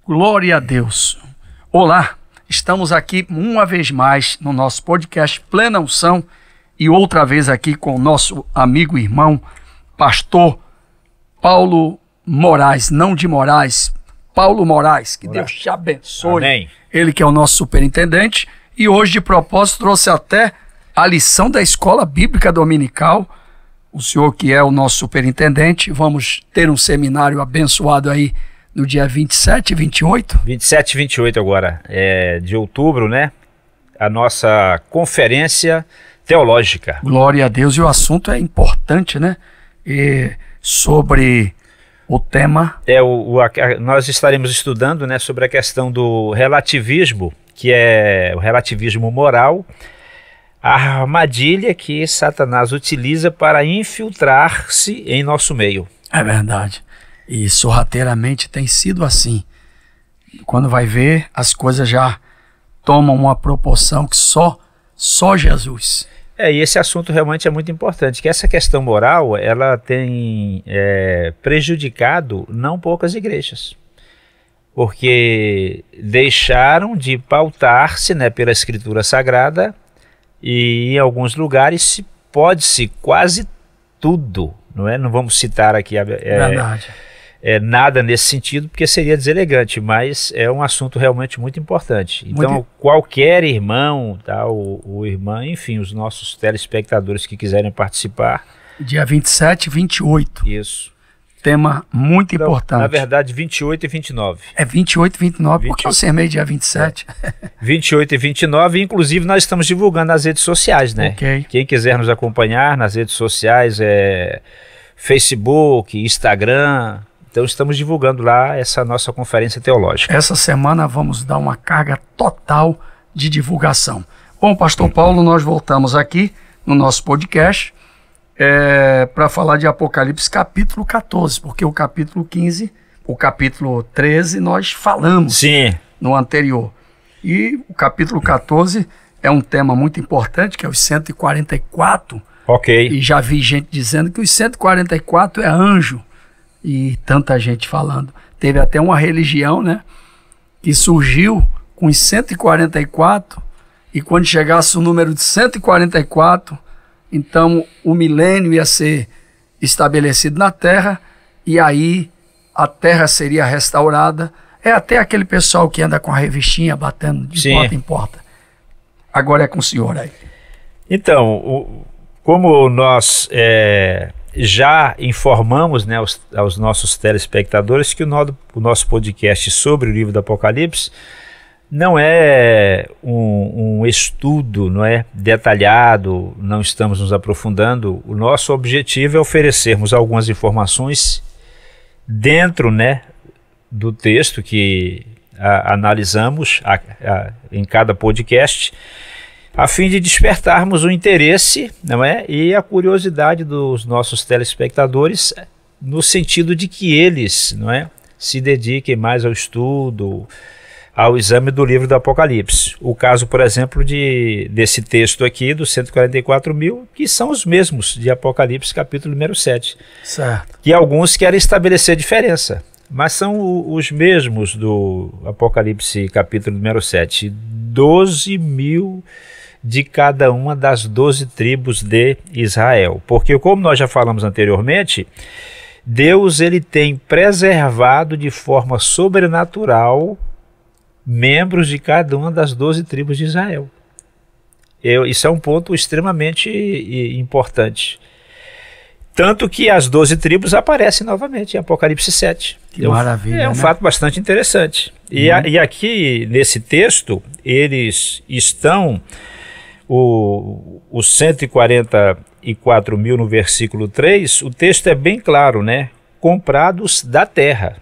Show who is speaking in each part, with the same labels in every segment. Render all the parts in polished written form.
Speaker 1: Glória a Deus. Olá, estamos aqui uma vez mais no nosso podcast Plena Unção e outra vez aqui com o nosso amigo e irmão, pastor Paulo Moraes, não de Moraes, Paulo Moraes, que Deus te abençoe.
Speaker 2: Amém.
Speaker 1: Ele que é o nosso superintendente e hoje de propósito trouxe até a lição da escola bíblica dominical. O senhor que é o nosso superintendente, vamos ter um seminário abençoado aí no dia 27 e 28?
Speaker 2: 27 e 28 agora, de outubro, né? A nossa conferência teológica.
Speaker 1: Glória a Deus, e o assunto é importante, né? E sobre o tema...
Speaker 2: Nós estaremos estudando, né, sobre a questão do relativismo, que é o relativismo moral, a armadilha que Satanás utiliza para infiltrar-se em nosso meio.
Speaker 1: É verdade. E sorrateiramente tem sido assim. Quando vai ver, as coisas já tomam uma proporção que só Jesus.
Speaker 2: E esse assunto realmente é muito importante, que essa questão moral, ela tem prejudicado não poucas igrejas. Porque deixaram de pautar-se, né, pela Escritura Sagrada e em alguns lugares pode-se quase tudo, não é? Não vamos citar aqui
Speaker 1: Verdade.
Speaker 2: Nada nesse sentido, porque seria deselegante, mas é um assunto realmente muito importante. Então, qualquer irmão, o irmã, enfim, os nossos telespectadores que quiserem participar.
Speaker 1: Dia 27 e 28.
Speaker 2: Isso.
Speaker 1: Tema muito importante.
Speaker 2: Na verdade, 28 e 29.
Speaker 1: É 28 e 29, porque eu semei dia 27.
Speaker 2: 28 e 29, inclusive nós estamos divulgando nas redes sociais, né?
Speaker 1: Okay.
Speaker 2: Quem quiser nos acompanhar nas redes sociais, Facebook, Instagram. Então estamos divulgando lá essa nossa conferência teológica.
Speaker 1: Essa semana vamos dar uma carga total de divulgação. Bom, pastor Paulo, nós voltamos aqui no nosso podcast para falar de Apocalipse capítulo 14, porque o capítulo 15, o capítulo 13 nós falamos.
Speaker 2: Sim.
Speaker 1: No anterior. E o capítulo 14 é um tema muito importante, que é os 144.
Speaker 2: Ok.
Speaker 1: E já vi gente dizendo que os 144 é anjo. E tanta gente falando. Teve até uma religião, né, que surgiu com os 144, e quando chegasse o número de 144, então o milênio ia ser estabelecido na Terra, e aí a Terra seria restaurada. É até aquele pessoal que anda com a revistinha batendo de
Speaker 2: Sim.
Speaker 1: porta em porta. Agora é com o senhor aí.
Speaker 2: Então, como nós já informamos, né, aos nossos telespectadores que o nosso podcast sobre o livro do Apocalipse não é um estudo, não é detalhado, não estamos nos aprofundando. O nosso objetivo é oferecermos algumas informações dentro, né, do texto que analisamos em cada podcast, a fim de despertarmos o interesse, não é? E a curiosidade dos nossos telespectadores, no sentido de que eles, não é, se dediquem mais ao estudo, ao exame do livro do Apocalipse. O caso, por exemplo, desse texto aqui, dos 144 mil, que são os mesmos de Apocalipse, capítulo número 7.
Speaker 1: Certo.
Speaker 2: Que alguns querem estabelecer diferença, mas são os mesmos do Apocalipse, capítulo número 7. 12 mil de cada uma das 12 tribos de Israel. Porque, como nós já falamos anteriormente, Deus ele tem preservado de forma sobrenatural membros de cada uma das 12 tribos de Israel. Isso é um ponto extremamente importante. Tanto que as 12 tribos aparecem novamente em Apocalipse 7.
Speaker 1: Que maravilha,
Speaker 2: é um
Speaker 1: né?
Speaker 2: fato bastante interessante. E aqui, nesse texto, eles estão, os 144 mil no versículo 3, o texto é bem claro, né? Comprados da terra.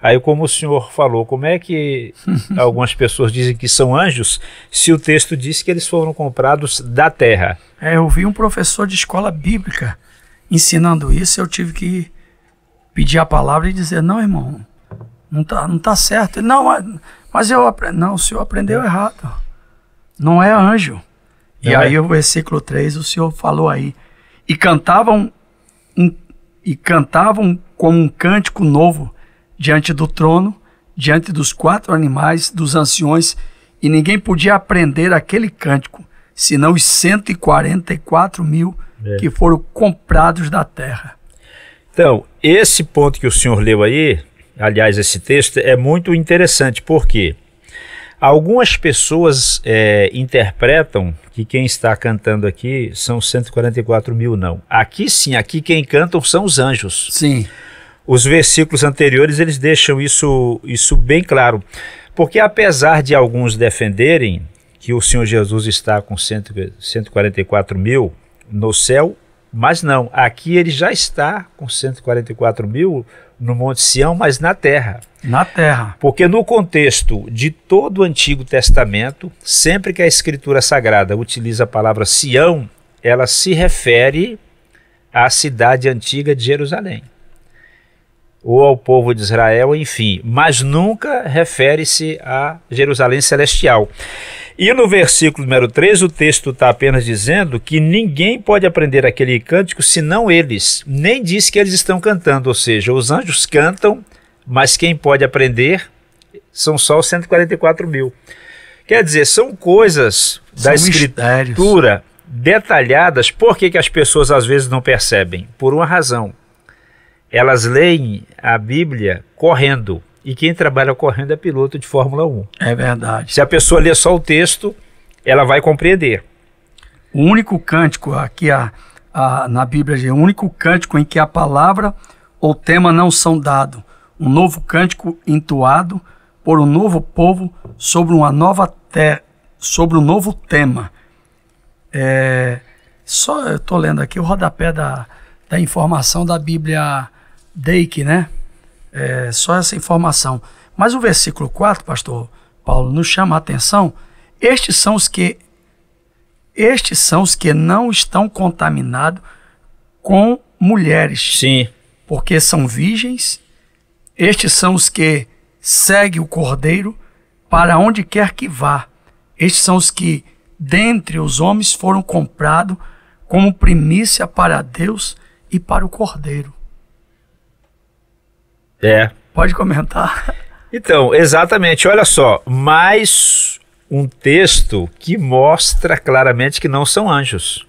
Speaker 2: Aí, como o senhor falou, como é que algumas pessoas dizem que são anjos, se o texto diz que eles foram comprados da terra?
Speaker 1: Eu vi um professor de escola bíblica ensinando isso, eu tive que pedir a palavra e dizer, não, irmão, não tá certo. Não, mas não, o senhor aprendeu errado. Não é anjo. E aí o versículo 3, o senhor falou aí. E cantavam como um cântico novo diante do trono, diante dos 4 animais, dos anciões, e ninguém podia aprender aquele cântico, senão os 144.000 que foram comprados da terra.
Speaker 2: Então, esse ponto que o senhor leu aí, aliás, esse texto é muito interessante, porque algumas pessoas interpretam que quem está cantando aqui são 144.000, não. Aqui sim, aqui quem cantam são os anjos.
Speaker 1: Sim.
Speaker 2: Os versículos anteriores, eles deixam isso bem claro. Porque apesar de alguns defenderem que o Senhor Jesus está com 144.000 no céu, mas não, aqui ele já está com 144.000 no Monte Sião, mas na terra.
Speaker 1: Na terra.
Speaker 2: Porque no contexto de todo o Antigo Testamento, sempre que a Escritura Sagrada utiliza a palavra Sião, ela se refere à cidade antiga de Jerusalém, ou ao povo de Israel, enfim, mas nunca refere-se a Jerusalém celestial. E no versículo número 3, o texto está apenas dizendo que ninguém pode aprender aquele cântico senão eles, nem diz que eles estão cantando, ou seja, os anjos cantam, mas quem pode aprender são só os 144.000. Quer dizer, são coisas da Escritura detalhadas. Por que as pessoas às vezes não percebem? Por uma razão. Elas leem a Bíblia correndo, e quem trabalha correndo é piloto de Fórmula 1.
Speaker 1: É verdade.
Speaker 2: Se a pessoa ler só o texto, ela vai compreender.
Speaker 1: O único cântico aqui na Bíblia, o único cântico em que a palavra ou tema não são dados, um novo cântico entoado por um novo povo sobre uma nova sobre um novo tema. Só eu estou lendo aqui o rodapé da informação da Bíblia Dake, né? Só essa informação. Mas o versículo 4, pastor Paulo, nos chama a atenção. Estes são os que não estão contaminados com mulheres.
Speaker 2: Sim.
Speaker 1: Porque são virgens. Estes são os que seguem o Cordeiro para onde quer que vá. Estes são os que, dentre os homens, foram comprados como primícia para Deus e para o Cordeiro. Pode comentar.
Speaker 2: Então, exatamente, olha só, mais um texto que mostra claramente que não são anjos.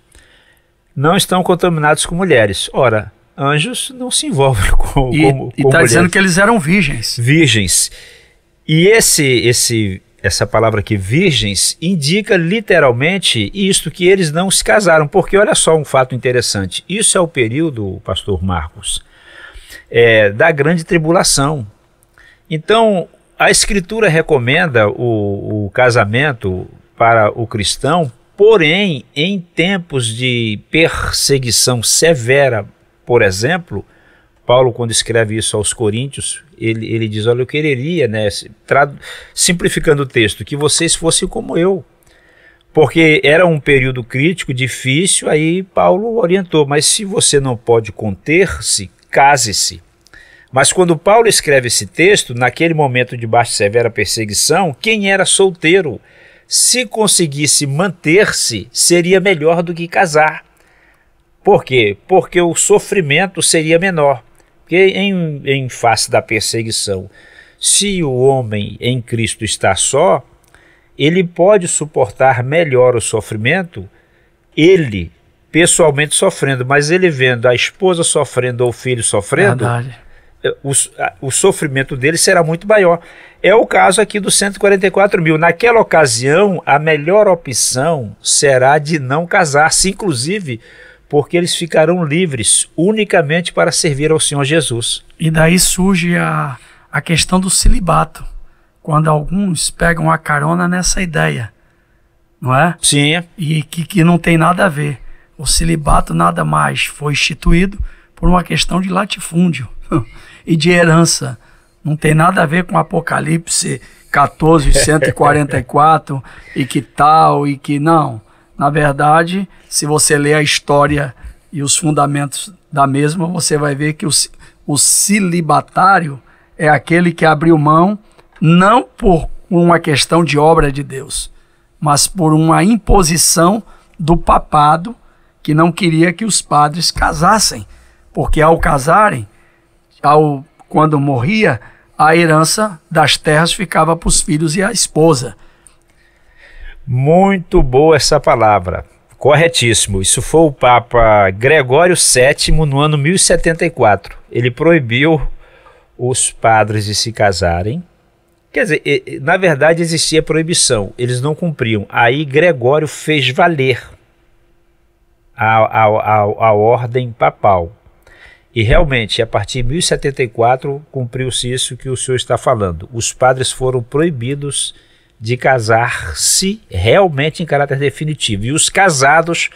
Speaker 2: Não estão contaminados com mulheres. Ora, anjos não se envolvem com mulheres. E está
Speaker 1: dizendo que eles eram virgens.
Speaker 2: Virgens. E essa palavra aqui, virgens, indica literalmente isto, que eles não se casaram. Porque olha só um fato interessante. Isso é o período, pastor Marcos, da grande tribulação. Então, a Escritura recomenda o casamento para o cristão, porém, em tempos de perseguição severa, por exemplo, Paulo, quando escreve isso aos Coríntios, ele diz, olha, eu quereria, né, simplificando o texto, que vocês fossem como eu, porque era um período crítico, difícil. Aí Paulo orientou, mas se você não pode conter-se, case-se. Mas quando Paulo escreve esse texto, naquele momento de baixa e severa perseguição, quem era solteiro, se conseguisse manter-se, seria melhor do que casar. Por quê? Porque o sofrimento seria menor. Porque em face da perseguição, se o homem em Cristo está só, ele pode suportar melhor o sofrimento, ele pessoalmente sofrendo, mas ele vendo a esposa sofrendo ou o filho sofrendo, o sofrimento dele será muito maior. É o caso aqui dos 144.000. Naquela ocasião, a melhor opção será de não casar-se, inclusive porque eles ficarão livres unicamente para servir ao Senhor Jesus.
Speaker 1: E daí surge a questão do celibato, quando alguns pegam a carona nessa ideia, não é?
Speaker 2: Sim.
Speaker 1: E que não tem nada a ver. O celibato nada mais foi instituído por uma questão de latifúndio e de herança. Não tem nada a ver com Apocalipse 14, 144 e que tal e que não. Na verdade, se você ler a história e os fundamentos da mesma, você vai ver que o celibatário é aquele que abriu mão não por uma questão de obra de Deus, mas por uma imposição do papado, que não queria que os padres casassem, porque ao casarem, quando morria, a herança das terras ficava para os filhos e a esposa.
Speaker 2: Muito boa essa palavra. Corretíssimo. Isso foi o Papa Gregório VII no ano 1074. Ele proibiu os padres de se casarem. Quer dizer, na verdade existia proibição, eles não cumpriam. Aí Gregório fez valer a ordem papal. E realmente, a partir de 1074, cumpriu-se isso que o senhor está falando. Os padres foram proibidos de casar-se realmente em caráter definitivo. E os casados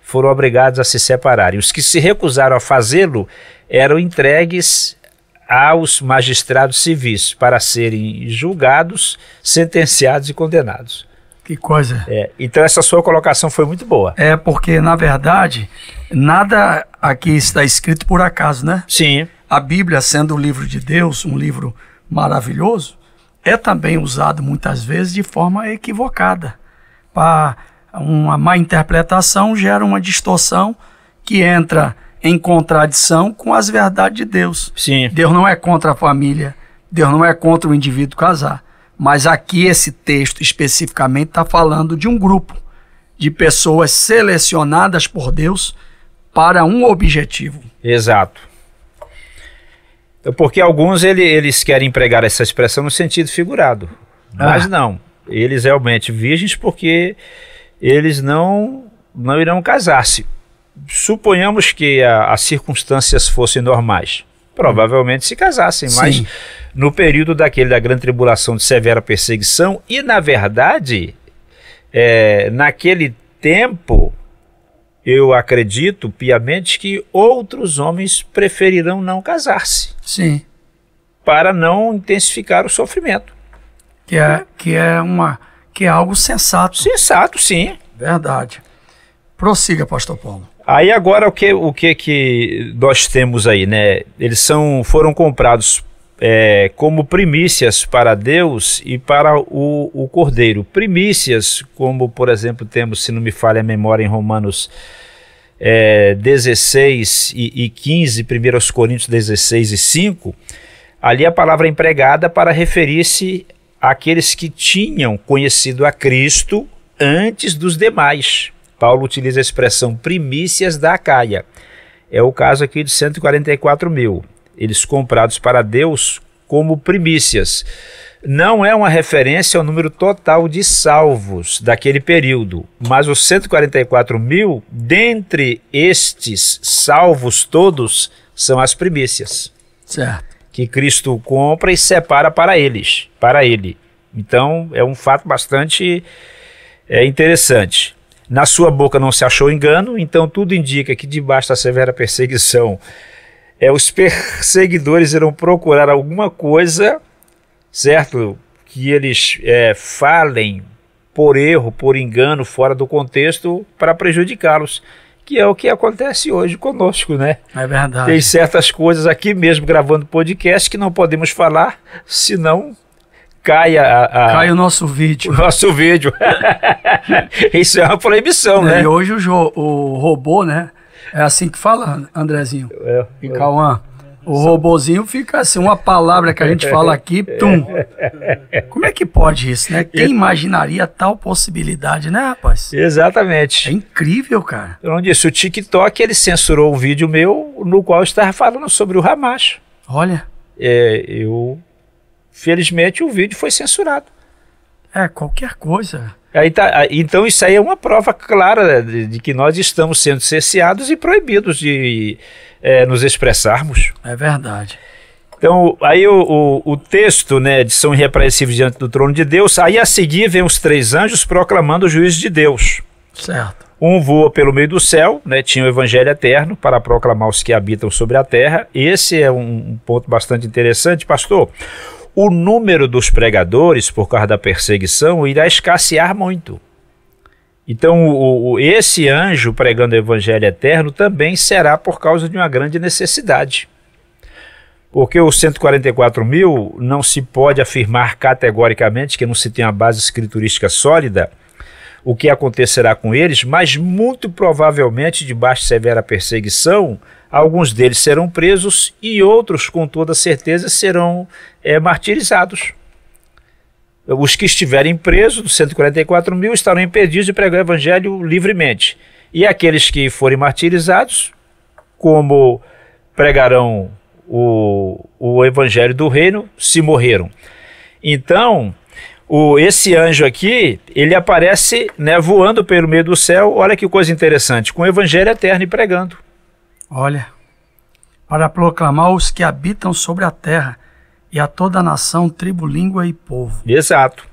Speaker 2: foram obrigados a se separarem. Os que se recusaram a fazê-lo eram entregues aos magistrados civis para serem julgados, sentenciados e condenados.
Speaker 1: Que coisa.
Speaker 2: Então essa sua colocação foi muito boa.
Speaker 1: Porque, na verdade, nada aqui está escrito por acaso, né?
Speaker 2: Sim.
Speaker 1: A Bíblia, sendo o livro de Deus, um livro maravilhoso, é também usado muitas vezes de forma equivocada. Para uma má interpretação gera uma distorção que entra em contradição com as verdades de Deus.
Speaker 2: Sim.
Speaker 1: Deus não é contra a família, Deus não é contra o indivíduo casar. Mas aqui esse texto especificamente está falando de um grupo de pessoas selecionadas por Deus para um objetivo.
Speaker 2: Exato. Porque alguns eles querem empregar essa expressão no sentido figurado. Mas não. Eles realmente virgens porque eles não irão casar-se. Suponhamos que as circunstâncias fossem normais. Provavelmente se casassem, mas no período da grande tribulação de severa perseguição, e na verdade, naquele tempo, eu acredito piamente que outros homens preferirão não casar-se.
Speaker 1: Sim.
Speaker 2: Para não intensificar o sofrimento.
Speaker 1: Que é algo sensato.
Speaker 2: Sensato, sim.
Speaker 1: Verdade. Prossiga, pastor Paulo.
Speaker 2: Aí agora o que nós temos aí, né? Eles foram comprados como primícias para Deus e para o Cordeiro. Primícias, como por exemplo temos, se não me falha a memória, em Romanos 16 e 15, 1 Coríntios 16 e 5, ali a palavra é empregada para referir-se àqueles que tinham conhecido a Cristo antes dos demais. Paulo utiliza a expressão primícias da Acaia. É o caso aqui de 144 mil. Eles comprados para Deus como primícias. Não é uma referência ao número total de salvos daquele período, mas os 144 mil, dentre estes salvos todos, são as primícias.
Speaker 1: Certo.
Speaker 2: Que Cristo compra e separa para ele. Então é um fato bastante interessante. Na sua boca não se achou engano, então tudo indica que debaixo da severa perseguição, os perseguidores irão procurar alguma coisa, certo? Que eles falem por erro, por engano, fora do contexto, para prejudicá-los, que é o que acontece hoje conosco, né?
Speaker 1: É verdade.
Speaker 2: Tem certas coisas aqui mesmo, gravando podcast, que não podemos falar, senão cai
Speaker 1: o nosso vídeo.
Speaker 2: O nosso vídeo. Isso é uma proibição, né?
Speaker 1: E hoje o robô, né? É assim que fala, Andrezinho e Cauã. O robozinho fica assim, uma palavra que a gente fala aqui, tum. Como é que pode isso, né? Quem imaginaria tal possibilidade, né, rapaz?
Speaker 2: Exatamente.
Speaker 1: É incrível, cara.
Speaker 2: Eu não disse, o TikTok, ele censurou um vídeo meu no qual eu estava falando sobre o Hamas.
Speaker 1: Olha.
Speaker 2: Felizmente o vídeo foi censurado.
Speaker 1: Qualquer coisa.
Speaker 2: Então isso aí é uma prova clara de que nós estamos sendo cerceados e proibidos de nos expressarmos.
Speaker 1: É verdade.
Speaker 2: Então aí o texto, né, de são irrepreensíveis diante do trono de Deus, aí a seguir vem os 3 anjos proclamando o juízo de Deus.
Speaker 1: Certo.
Speaker 2: Um voa pelo meio do céu, né, tinha o evangelho eterno para proclamar os que habitam sobre a terra. Esse é um ponto bastante interessante, pastor. O número dos pregadores, por causa da perseguição, irá escassear muito. Então, esse anjo pregando o evangelho eterno também será por causa de uma grande necessidade. Porque os 144 mil não se pode afirmar categoricamente, que não se tem uma base escriturística sólida, o que acontecerá com eles, mas muito provavelmente, debaixo de severa perseguição, alguns deles serão presos e outros, com toda certeza, serão martirizados. Os que estiverem presos, dos 144 mil, estarão impedidos de pregar o evangelho livremente. E aqueles que forem martirizados, como pregarão o evangelho do reino, se morreram. Então, esse anjo aqui, ele aparece, né, voando pelo meio do céu. Olha que coisa interessante, com o evangelho eterno e pregando.
Speaker 1: Olha, para proclamar os que habitam sobre a terra e a toda a nação, tribo, língua e povo.
Speaker 2: Exato.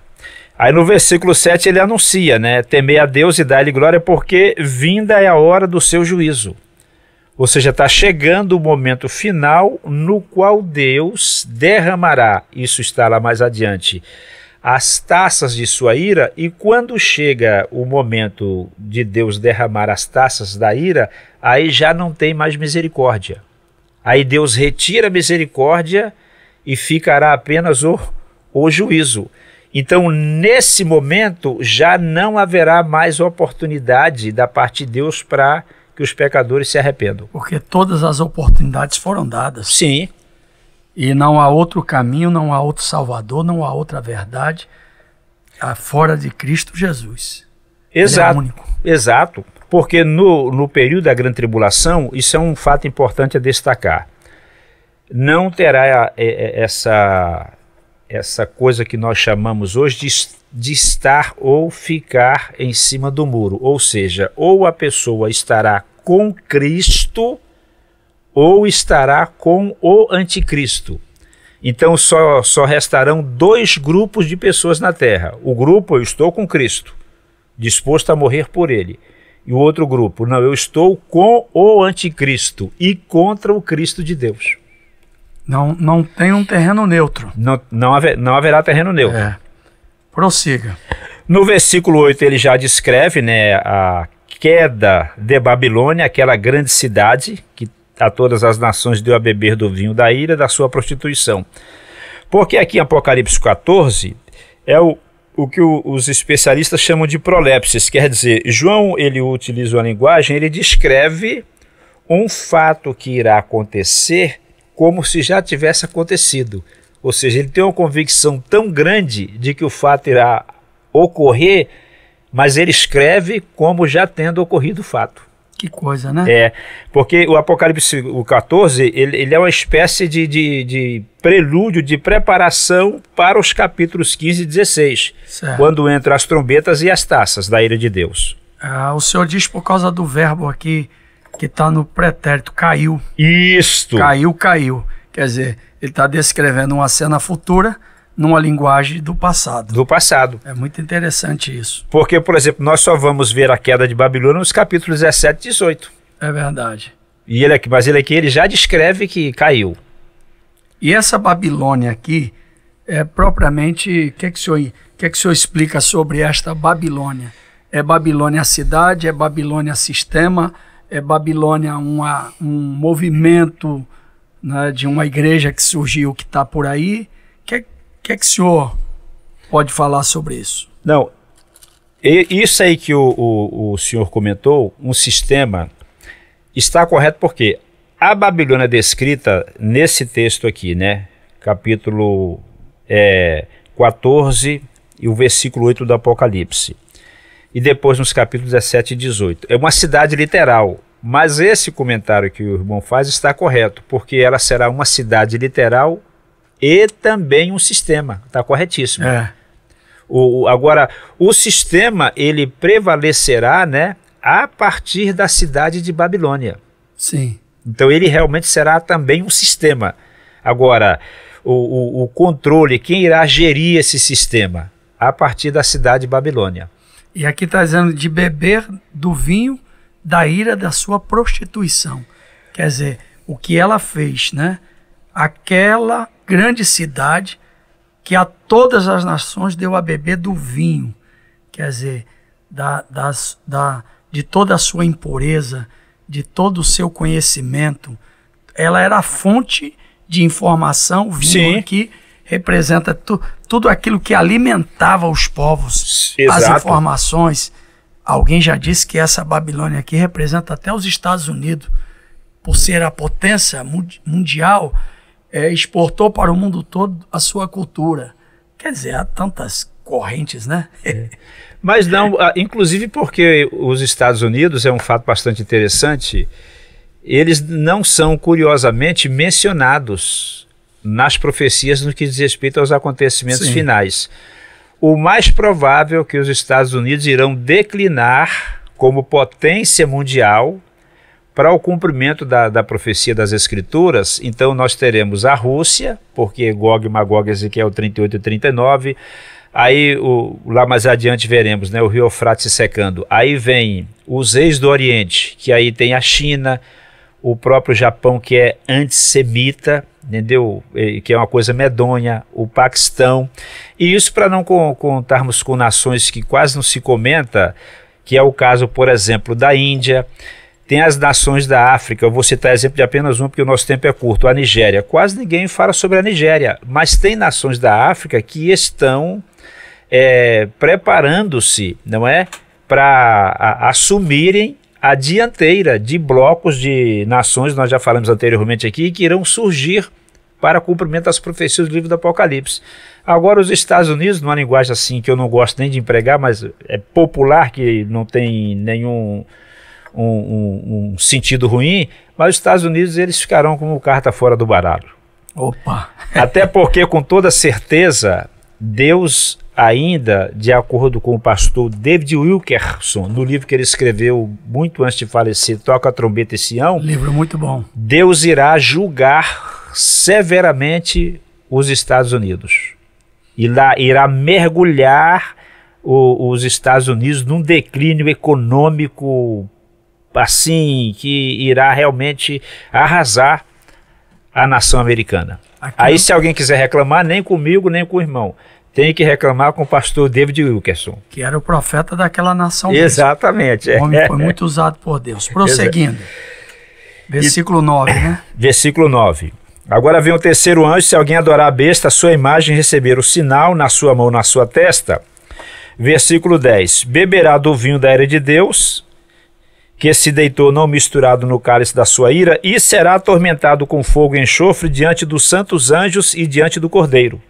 Speaker 2: Aí no versículo 7 ele anuncia, né, temei a Deus e dai-lhe glória, porque vinda é a hora do seu juízo. Ou seja, está chegando o momento final no qual Deus derramará, isso está lá mais adiante, as taças de sua ira, e quando chega o momento de Deus derramar as taças da ira, aí já não tem mais misericórdia. Aí Deus retira a misericórdia e ficará apenas o juízo. Então, nesse momento, já não haverá mais oportunidade da parte de Deus para que os pecadores se arrependam.
Speaker 1: Porque todas as oportunidades foram dadas.
Speaker 2: Sim.
Speaker 1: E não há outro caminho, não há outro Salvador, não há outra verdade fora de Cristo Jesus.
Speaker 2: Exato.
Speaker 1: Ele é único. Exato.
Speaker 2: Porque no período da grande tribulação, isso é um fato importante a destacar. Não terá essa coisa que nós chamamos hoje de estar ou ficar em cima do muro. Ou seja, ou a pessoa estará com Cristo ou estará com o anticristo. Então só restarão dois grupos de pessoas na terra. O grupo, eu estou com Cristo, disposto a morrer por ele. E o outro grupo, não, eu estou com o anticristo e contra o Cristo de Deus.
Speaker 1: Não tem um terreno neutro.
Speaker 2: Não haverá terreno neutro.
Speaker 1: Prossiga.
Speaker 2: No versículo 8 ele já descreve, né, a queda de Babilônia, aquela grande cidade que a todas as nações deu a beber do vinho da ira da sua prostituição. Porque aqui em Apocalipse 14 é o que os especialistas chamam de prolepsis, quer dizer, João ele utiliza uma linguagem, ele descreve um fato que irá acontecer como se já tivesse acontecido. Ou seja, ele tem uma convicção tão grande de que o fato irá ocorrer, mas ele escreve como já tendo ocorrido o fato.
Speaker 1: Que coisa, né?
Speaker 2: Porque o Apocalipse 14, ele é uma espécie de prelúdio, de preparação para os capítulos 15 e 16, certo, quando entram as trombetas e as taças da ira de Deus.
Speaker 1: O Senhor diz por causa do verbo aqui, que está no pretérito, caiu.
Speaker 2: Isto.
Speaker 1: Caiu. Quer dizer, ele está descrevendo uma cena futura numa linguagem do passado.
Speaker 2: Do passado.
Speaker 1: É muito interessante isso.
Speaker 2: Porque, por exemplo, nós só vamos ver a queda de Babilônia nos capítulos 17 e 18.
Speaker 1: É verdade.
Speaker 2: Mas ele aqui ele já descreve que caiu.
Speaker 1: E essa Babilônia aqui, propriamente, o que o senhor explica sobre esta Babilônia? É Babilônia a cidade, é Babilônia sistema, é Babilônia um movimento, né, de uma igreja que surgiu, que está por aí? O que o senhor pode falar sobre isso?
Speaker 2: Não, isso aí que o senhor comentou, um sistema, está correto porque a Babilônia descrita nesse texto aqui, né, capítulo 14 e o versículo 8 do Apocalipse, e depois nos capítulos 17 e 18, é uma cidade literal, mas esse comentário que o irmão faz está correto, porque ela será uma cidade literal e também um sistema, está corretíssimo. Agora, o sistema, ele prevalecerá, né, a partir da cidade de Babilônia.
Speaker 1: Sim.
Speaker 2: Então ele realmente será também um sistema. Agora, o controle, quem irá gerir esse sistema? A partir da cidade de Babilônia.
Speaker 1: E aqui está dizendo de beber do vinho da ira da sua prostituição. Quer dizer, o que ela fez, né? Aquela grande cidade que a todas as nações deu a beber do vinho, quer dizer, de toda a sua impureza, de todo o seu conhecimento. Ela era a fonte de informação. O vinho aqui representa tudo aquilo que alimentava os povos,
Speaker 2: exato,
Speaker 1: as informações, Alguém já disse que essa Babilônia aqui representa até os Estados Unidos, por ser a potência mundial, exportou para o mundo todo a sua cultura. Quer dizer, há tantas correntes, né?
Speaker 2: Mas não, inclusive porque os Estados Unidos, é um fato bastante interessante, eles não são, curiosamente, mencionados nas profecias no que diz respeito aos acontecimentos finais. O mais provável é que os Estados Unidos irão declinar como potência mundial para o cumprimento da profecia das Escrituras. Então nós teremos a Rússia, porque Gog e Magog, Ezequiel 38 e 39, aí lá mais adiante veremos, né, o rio Eufrates se secando. Aí vem os reis do Oriente, que aí tem a China, o próprio Japão, que é antissemita, entendeu? Que é uma coisa medonha, o Paquistão, e isso para não contarmos com nações que quase não se comenta, que é o caso, por exemplo, da Índia. Tem as nações da África, eu vou citar exemplo de apenas um porque o nosso tempo é curto, a Nigéria. Quase ninguém fala sobre a Nigéria, mas tem nações da África que estão preparando-se, não é, para assumirem a dianteira de blocos de nações, nós já falamos anteriormente aqui, que irão surgir para cumprimento das profecias do livro do Apocalipse. Agora os Estados Unidos, numa linguagem assim que eu não gosto nem de empregar, mas é popular, que não tem nenhum um sentido ruim, mas os Estados Unidos eles ficarão como carta fora do baralho.
Speaker 1: Opa!
Speaker 2: Até porque, com toda certeza, Deus ainda, de acordo com o pastor David Wilkerson, no livro que ele escreveu muito antes de falecer, Toca a Trombeta em Sião,
Speaker 1: livro muito bom.
Speaker 2: Deus irá julgar severamente os Estados Unidos. Irá mergulhar os Estados Unidos num declínio econômico assim que irá realmente arrasar a nação americana. Aí se alguém quiser reclamar, nem comigo, nem com o irmão, tem que reclamar com o pastor David Wilkerson,
Speaker 1: que era o profeta daquela nação.
Speaker 2: Exatamente.
Speaker 1: O homem foi muito usado por Deus. Prosseguindo. Versículo 9, né? Versículo
Speaker 2: 9. Agora vem o terceiro anjo: se alguém adorar a besta, a sua imagem, receber o sinal na sua mão, na sua testa. Versículo 10. Beberá do vinho da ira de Deus, que se deitou não misturado no cálice da sua ira, e será atormentado com fogo e enxofre diante dos santos anjos e diante do Cordeiro.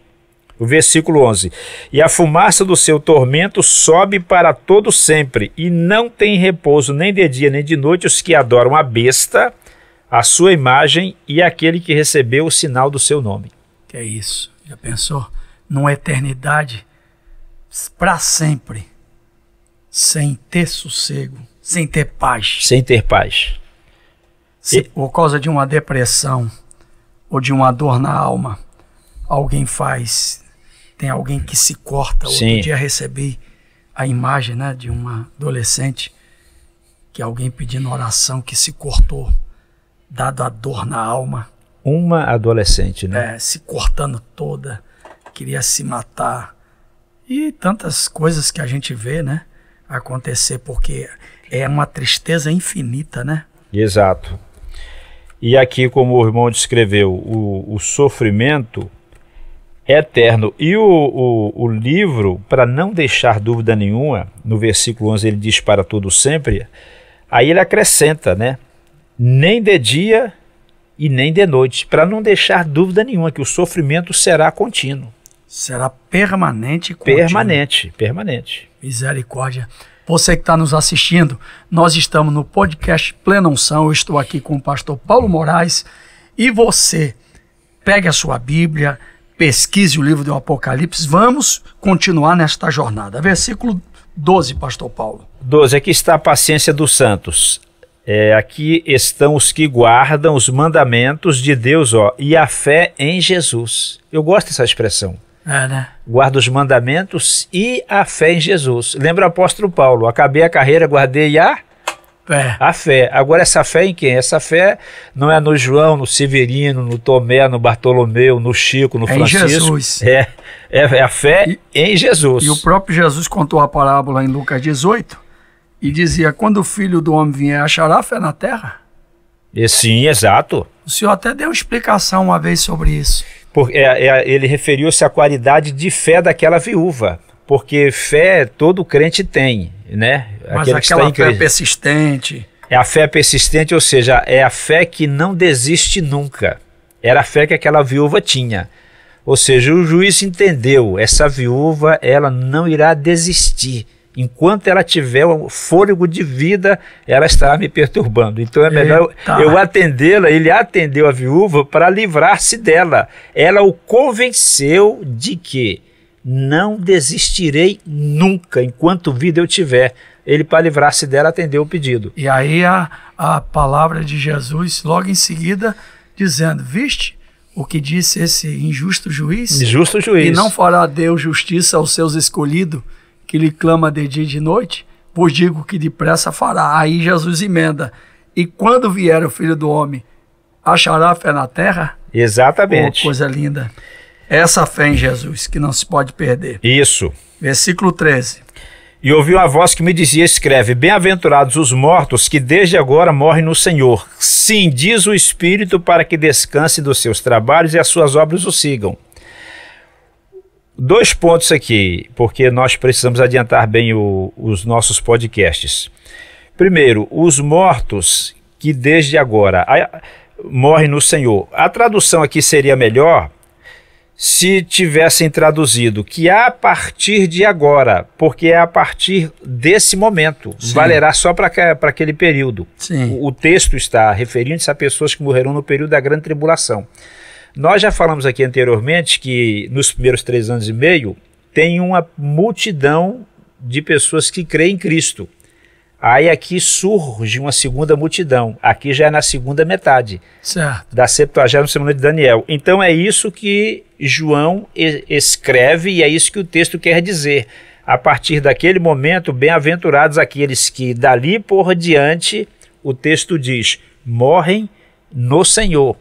Speaker 2: O versículo 11. E a fumaça do seu tormento sobe para todo sempre, e não tem repouso nem de dia nem de noite os que adoram a besta, a sua imagem e aquele que recebeu o sinal do seu nome.
Speaker 1: Que é isso? Já pensou? Numa eternidade, para sempre, sem ter sossego, sem ter paz.
Speaker 2: Sem ter paz.
Speaker 1: Se por causa de uma depressão ou de uma dor na alma, tem alguém que se corta.
Speaker 2: Sim.
Speaker 1: Outro dia recebi a imagem, né, de uma adolescente que alguém pedindo oração que se cortou, dado a dor na alma.
Speaker 2: Uma adolescente, né?
Speaker 1: Se cortando toda, queria se matar. E tantas coisas que a gente vê, né, acontecer, porque é uma tristeza infinita, né?
Speaker 2: Exato. E aqui, como o irmão descreveu, o sofrimento é eterno. E o livro, para não deixar dúvida nenhuma, no versículo 11 ele diz para todo sempre, aí ele acrescenta, né? Nem de dia e nem de noite, para não deixar dúvida nenhuma que o sofrimento será contínuo.
Speaker 1: Será permanente e contínuo.
Speaker 2: Permanente.
Speaker 1: Misericórdia. Você que está nos assistindo, nós estamos no podcast Plena Unção. Eu estou aqui com o pastor Paulo Moraes. E você, pegue a sua Bíblia, pesquise o livro do Apocalipse. Vamos continuar nesta jornada. Versículo 12, pastor Paulo.
Speaker 2: 12, aqui está a paciência dos santos. Aqui estão os que guardam os mandamentos de Deus, e a fé em Jesus. Eu gosto dessa expressão.
Speaker 1: Né?
Speaker 2: Guarda os mandamentos e a fé em Jesus. Lembra o apóstolo Paulo: acabei a carreira, guardei a fé. Agora essa fé em quem? Essa fé não é no João, no Severino, no Tomé, no Bartolomeu, no Chico, no Francisco.
Speaker 1: Em Jesus.
Speaker 2: É a fé em Jesus.
Speaker 1: E o próprio Jesus contou a parábola em Lucas 18 e dizia: quando o Filho do Homem vier, achará fé na terra?
Speaker 2: Sim, exato.
Speaker 1: O senhor até deu uma explicação uma vez sobre isso.
Speaker 2: Ele referiu-se à qualidade de fé daquela viúva, porque fé todo crente tem. né?
Speaker 1: Mas aquela fé persistente.
Speaker 2: É a fé persistente, ou seja, é a fé que não desiste nunca. Era a fé que aquela viúva tinha. Ou seja, o juiz entendeu, essa viúva, ela não irá desistir. Enquanto ela tiver o fôlego de vida, ela estará me perturbando. Então é melhor eu atendê-la. Ele atendeu a viúva para livrar-se dela. Ela o convenceu de que não desistirei nunca, enquanto vida eu tiver. Ele, para livrar-se dela, atendeu o pedido.
Speaker 1: E aí a palavra de Jesus, logo em seguida, dizendo, viste o que disse esse injusto juiz?
Speaker 2: Injusto juiz.
Speaker 1: E não fará Deus justiça aos seus escolhidos, que lhe clama de dia e de noite? Pois digo que depressa fará. Aí Jesus emenda, e quando vier o Filho do Homem, achará fé na terra?
Speaker 2: Exatamente.
Speaker 1: Oh, coisa linda. Essa fé em Jesus, que não se pode perder.
Speaker 2: Isso.
Speaker 1: Versículo 13.
Speaker 2: E ouvi uma voz que me dizia, escreve, bem-aventurados os mortos que desde agora morrem no Senhor. Sim, diz o Espírito, para que descanse dos seus trabalhos e as suas obras o sigam. 2 pontos aqui, porque nós precisamos adiantar bem os nossos podcasts. Primeiro, os mortos que desde agora morrem no Senhor. A tradução aqui seria melhor se tivessem traduzido que a partir de agora, porque é a partir desse momento. Sim. Valerá só para aquele período.
Speaker 1: Sim.
Speaker 2: O texto está referindo-se a pessoas que morrerão no período da grande tribulação. Nós já falamos aqui anteriormente que nos primeiros 3 anos e meio tem uma multidão de pessoas que creem em Cristo. Aí aqui surge uma segunda multidão, aqui já é na segunda metade,
Speaker 1: certo,
Speaker 2: da 70ª semana de Daniel. Então é isso que João escreve e é isso que o texto quer dizer. A partir daquele momento, bem-aventurados aqueles que dali por diante, o texto diz, morrem no Senhor.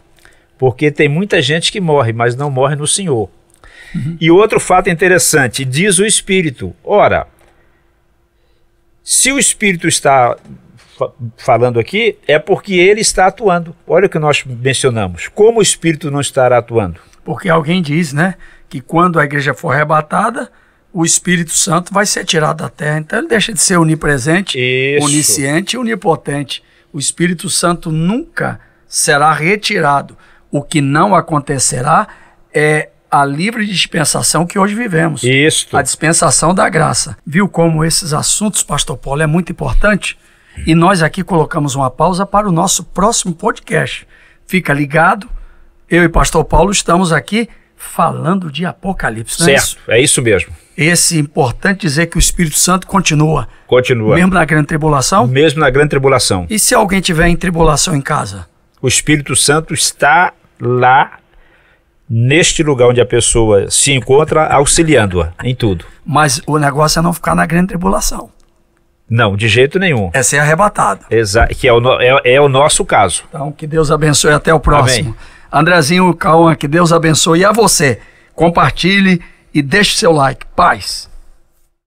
Speaker 2: Porque tem muita gente que morre, mas não morre no Senhor. Uhum. E outro fato interessante, diz o Espírito, ora, se o Espírito está falando aqui, é porque ele está atuando. Olha o que nós mencionamos. Como o Espírito não estará atuando?
Speaker 1: Porque alguém diz, né, que quando a igreja for arrebatada, o Espírito Santo vai ser tirado da terra. Então ele deixa de ser onipresente,
Speaker 2: Isso.
Speaker 1: onisciente e onipotente. O Espírito Santo nunca será retirado. O que não acontecerá é a livre dispensação que hoje vivemos.
Speaker 2: Isso.
Speaker 1: A dispensação da graça. Viu como esses assuntos, Pastor Paulo, é muito importante? E nós aqui colocamos uma pausa para o nosso próximo podcast. Fica ligado, eu e Pastor Paulo estamos aqui falando de Apocalipse, não é isso?
Speaker 2: Certo, é isso mesmo.
Speaker 1: Esse é importante dizer que o Espírito Santo continua.
Speaker 2: Continua.
Speaker 1: Mesmo na grande tribulação?
Speaker 2: Mesmo na grande tribulação.
Speaker 1: E se alguém tiver em tribulação em casa?
Speaker 2: O Espírito Santo está lá, neste lugar onde a pessoa se encontra, auxiliando-a em tudo.
Speaker 1: Mas o negócio é não ficar na grande tribulação.
Speaker 2: Não, de jeito nenhum.
Speaker 1: É ser arrebatado.
Speaker 2: Que é o nosso caso.
Speaker 1: Então, que Deus abençoe, até o próximo.
Speaker 2: Amém.
Speaker 1: Andrezinho, Cauã, que Deus abençoe. E a você, compartilhe e deixe seu like. Paz.